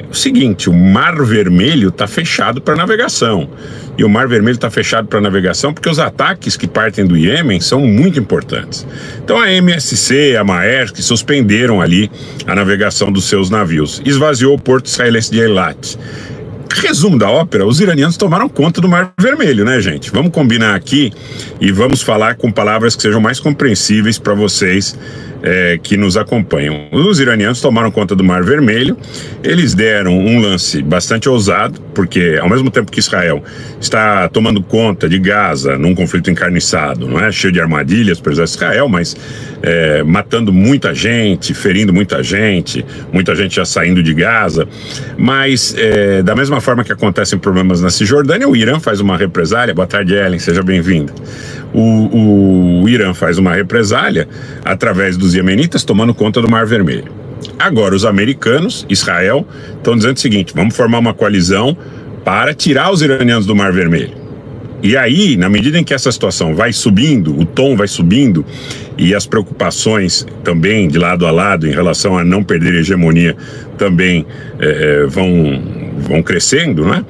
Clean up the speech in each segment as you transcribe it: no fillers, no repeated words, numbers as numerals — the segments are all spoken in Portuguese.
O seguinte, o Mar Vermelho está fechado para navegação. E o Mar Vermelho está fechado para navegação porque os ataques que partem do Iêmen são muito importantes. Então a MSC, a Maersk suspenderam ali a navegação dos seus navios. Esvaziou o porto israelense de Eilat. Resumo da ópera, os iranianos tomaram conta do Mar Vermelho, né, gente? Vamos combinar aqui e vamos falar com palavras que sejam mais compreensíveis para vocês que nos acompanham. Os iranianos tomaram conta do Mar Vermelho, eles deram um lance bastante ousado, porque ao mesmo tempo que Israel está tomando conta de Gaza num conflito encarniçado, não é? Cheio de armadilhas para o exército de Israel, mas matando muita gente, ferindo muita gente já saindo de Gaza, mas da mesma forma que acontecem problemas na Cisjordânia, o Irã faz uma represália. Boa tarde, Ellen, seja bem-vinda. O Irã faz uma represália através dos iemenitas tomando conta do Mar Vermelho. Agora os americanos, Israel, estão dizendo o seguinte: vamos formar uma coalizão para tirar os iranianos do Mar Vermelho. E aí, na medida em que essa situação vai subindo, o tom vai subindo e as preocupações também de lado a lado em relação a não perder hegemonia também vão crescendo, não é?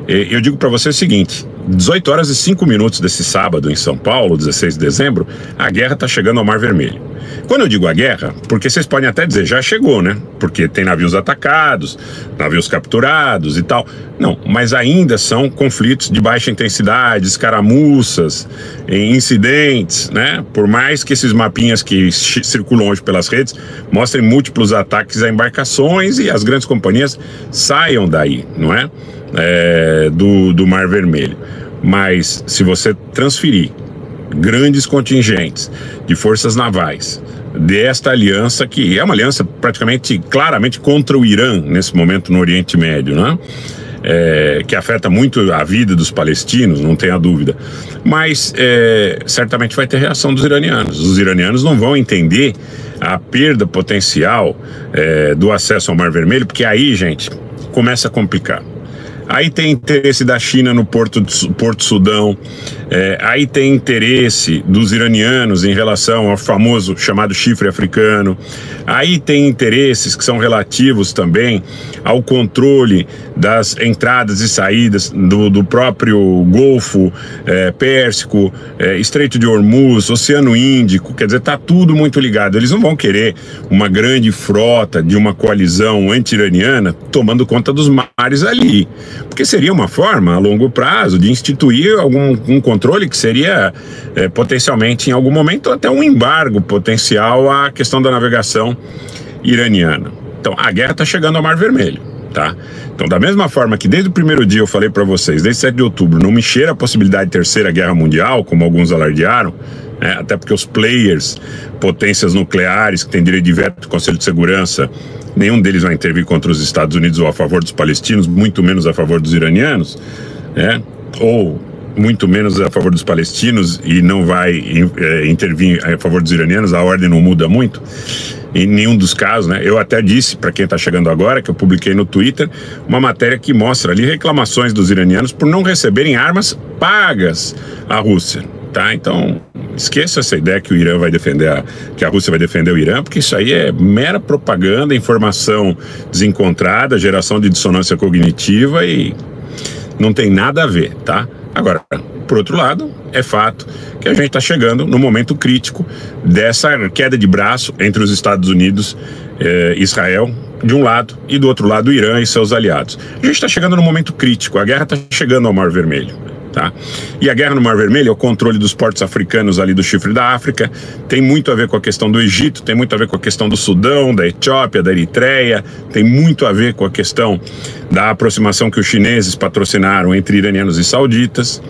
Eu digo para você o seguinte: 18 horas e 5 minutos desse sábado em São Paulo, 16 de dezembro, a guerra está chegando ao Mar Vermelho. Quando eu digo a guerra, porque vocês podem até dizer, já chegou, né? Porque tem navios atacados, navios capturados e tal. Não, mas ainda são conflitos de baixa intensidade, escaramuças, incidentes, né? Por mais que esses mapinhas que circulam hoje pelas redes mostrem múltiplos ataques a embarcações e as grandes companhias saiam daí, não é? Do Mar Vermelho. Mas se você transferir grandes contingentes de forças navais desta aliança, que é uma aliança praticamente, claramente contra o Irã nesse momento no Oriente Médio, né? Que afeta muito a vida dos palestinos, não tenha dúvida, mas certamente vai ter reação dos iranianos. Os iranianos não vão entender a perda potencial do acesso ao Mar Vermelho, porque aí, gente, começa a complicar. Aí tem interesse da China no Porto Sudão, aí tem interesse dos iranianos em relação ao famoso chamado chifre africano, aí tem interesses que são relativos também ao controle das entradas e saídas do próprio Golfo Pérsico, Estreito de Hormuz, Oceano Índico, quer dizer, está tudo muito ligado. Eles não vão querer uma grande frota de uma coalizão anti-iraniana tomando conta dos mares ali, porque seria uma forma, a longo prazo, de instituir um controle que seria potencialmente, em algum momento, até um embargo potencial à questão da navegação iraniana. Então, a guerra está chegando ao Mar Vermelho, tá? Então, da mesma forma que desde o primeiro dia eu falei para vocês, desde 7 de outubro, não me cheira a possibilidade de terceira guerra mundial, como alguns alardearam, até porque os players, potências nucleares que têm direito de veto do Conselho de Segurança, nenhum deles vai intervir contra os Estados Unidos ou a favor dos palestinos, muito menos a favor dos iranianos, ou muito menos a favor dos palestinos, e não vai intervir a favor dos iranianos. A ordem não muda muito em nenhum dos casos, né? Eu até disse, para quem está chegando agora, que eu publiquei no Twitter uma matéria que mostra ali reclamações dos iranianos por não receberem armas pagas à Rússia, tá? Então, esqueça essa ideia que o Irã vai defender, que a Rússia vai defender o Irã, porque isso aí é mera propaganda, informação desencontrada, geração de dissonância cognitiva, e não tem nada a ver, tá? Agora, por outro lado, é fato que a gente está chegando no momento crítico dessa queda de braço entre os Estados Unidos e Israel, de um lado, e do outro lado o Irã e seus aliados. A gente está chegando no momento crítico, a guerra está chegando ao Mar Vermelho, tá? E a guerra no Mar Vermelho, o controle dos portos africanos ali do chifre da África, tem muito a ver com a questão do Egito, tem muito a ver com a questão do Sudão, da Etiópia, da Eritreia, tem muito a ver com a questão da aproximação que os chineses patrocinaram entre iranianos e sauditas,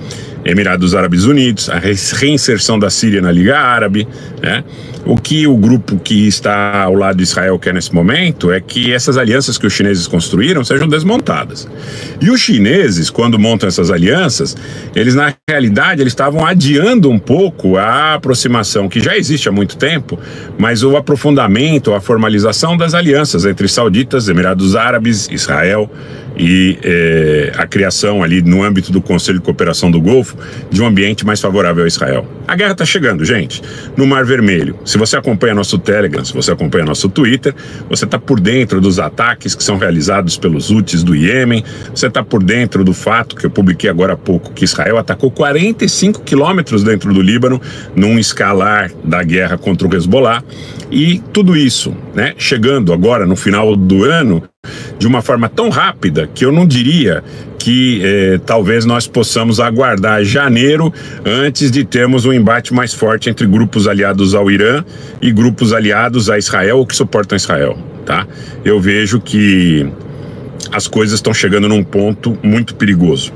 Emirados Árabes Unidos, a reinserção da Síria na Liga Árabe, né? O que o grupo que está ao lado de Israel quer nesse momento é que essas alianças que os chineses construíram sejam desmontadas. E os chineses, quando montam essas alianças, eles na realidade eles estavam adiando um pouco a aproximação que já existe há muito tempo, mas o aprofundamento, a formalização das alianças entre sauditas, Emirados Árabes, Israel e a criação ali no âmbito do Conselho de Cooperação do Golfo de um ambiente mais favorável a Israel. A guerra está chegando, gente, no Mar Vermelho. Se você acompanha nosso Telegram, se você acompanha nosso Twitter, você está por dentro dos ataques que são realizados pelos Houthis do Iêmen, você está por dentro do fato que eu publiquei agora há pouco, que Israel atacou 45 quilômetros dentro do Líbano, num escalar da guerra contra o Hezbollah, e tudo isso, né, chegando agora no final do ano, de uma forma tão rápida que eu não diria que talvez nós possamos aguardar janeiro antes de termos um embate mais forte entre grupos aliados ao Irã e grupos aliados a Israel ou que suportam Israel, tá? Eu vejo que as coisas estão chegando num ponto muito perigoso.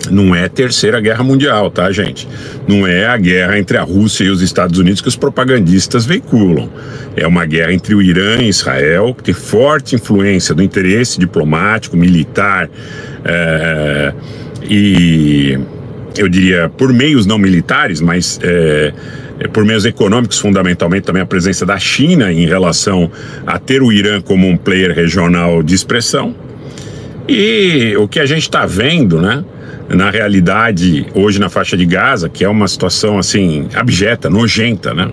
Não é terceira guerra mundial, tá, gente? Não é a guerra entre a Rússia e os Estados Unidos que os propagandistas veiculam. É uma guerra entre o Irã e Israel, que tem forte influência do interesse diplomático, militar, e eu diria por meios não militares, mas por meios econômicos, fundamentalmente também a presença da China em relação a ter o Irã como um player regional de expressão. E o que a gente está vendo, né? Na realidade, hoje na faixa de Gaza, que é uma situação assim, abjeta, nojenta, né?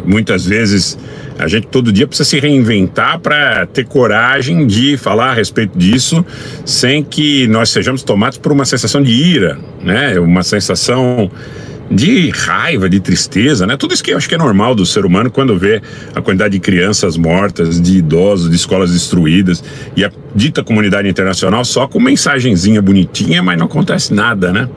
Muitas vezes a gente todo dia precisa se reinventar para ter coragem de falar a respeito disso sem que nós sejamos tomados por uma sensação de ira, né? Uma sensação de raiva, de tristeza, né? Tudo isso que eu acho que é normal do ser humano quando vê a quantidade de crianças mortas, de idosos, de escolas destruídas e a dita comunidade internacional só com mensagenzinha bonitinha, mas não acontece nada, né?